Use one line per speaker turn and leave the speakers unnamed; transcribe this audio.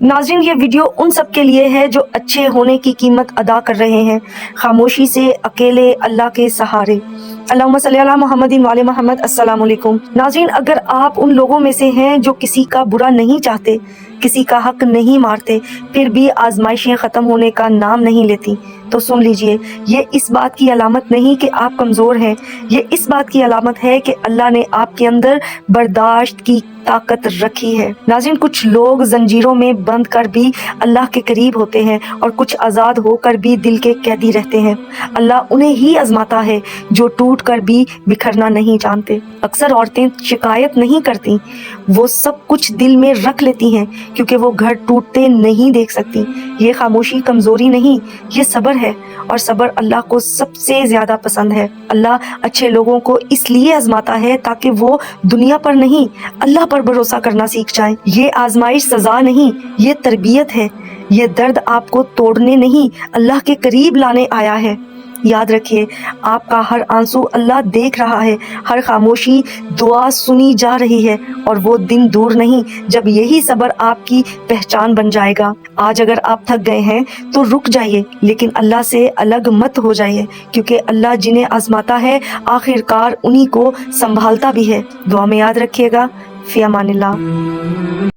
नाज़रीन, ये वीडियो उन सब के लिए है जो अच्छे होने की कीमत अदा कर रहे हैं, खामोशी से अकेले अल्लाह के सहारे। अल्लाहुम्मा सल्ली अला मुहम्मदिन व आले मुहम्मद। अस्सलाम वालेकुम नाज़रीन, अगर आप उन लोगों में से हैं जो किसी का बुरा नहीं चाहते, किसी का हक नहीं मारते, फिर भी आजमाइशें ख़त्म होने का नाम नहीं लेती, तो सुन लीजिए, ये इस बात की अलामत नहीं कि आप कमज़ोर हैं, ये इस बात की अलामत है कि अल्लाह ने आपके अंदर बर्दाश्त की ताकत रखी है। नाज़रीन, कुछ लोग जंजीरों में बंद कर भी अल्लाह के करीब होते हैं और कुछ आज़ाद होकर भी दिल के कैदी रहते हैं। अल्लाह उन्हें ही आजमाता है जो टूट कर भी बिखरना नहीं जानते। अक्सर औरतें शिकायत नहीं करती, वो सब कुछ दिल में रख लेती हैं क्योंकि वो घर टूटते नहीं देख सकती। ये खामोशी कमज़ोरी नहीं, ये सब्र है, और सब्र अल्लाह को सबसे ज़्यादा पसंद है। अल्लाह अच्छे लोगों को इसलिए आजमाता है ताकि वो दुनिया पर नहीं, अल्लाह पर भरोसा करना सीख जाएं। ये आजमाइश सज़ा नहीं, ये तरबियत है। ये दर्द आपको तोड़ने नहीं, अल्लाह के करीब लाने आया है। याद रखिए, आपका हर आंसू अल्लाह देख रहा है, हर खामोशी दुआ सुनी जा रही है, और वो दिन दूर नहीं जब यही सब्र आपकी पहचान बन जाएगा। आज अगर आप थक गए हैं तो रुक जाइए, लेकिन अल्लाह से अलग मत हो जाइए, क्योंकि अल्लाह जिन्हें आजमाता है आखिरकार उन्हीं को संभालता भी है। दुआ में याद रखिएगा। फ़ी अमानिल्लाह।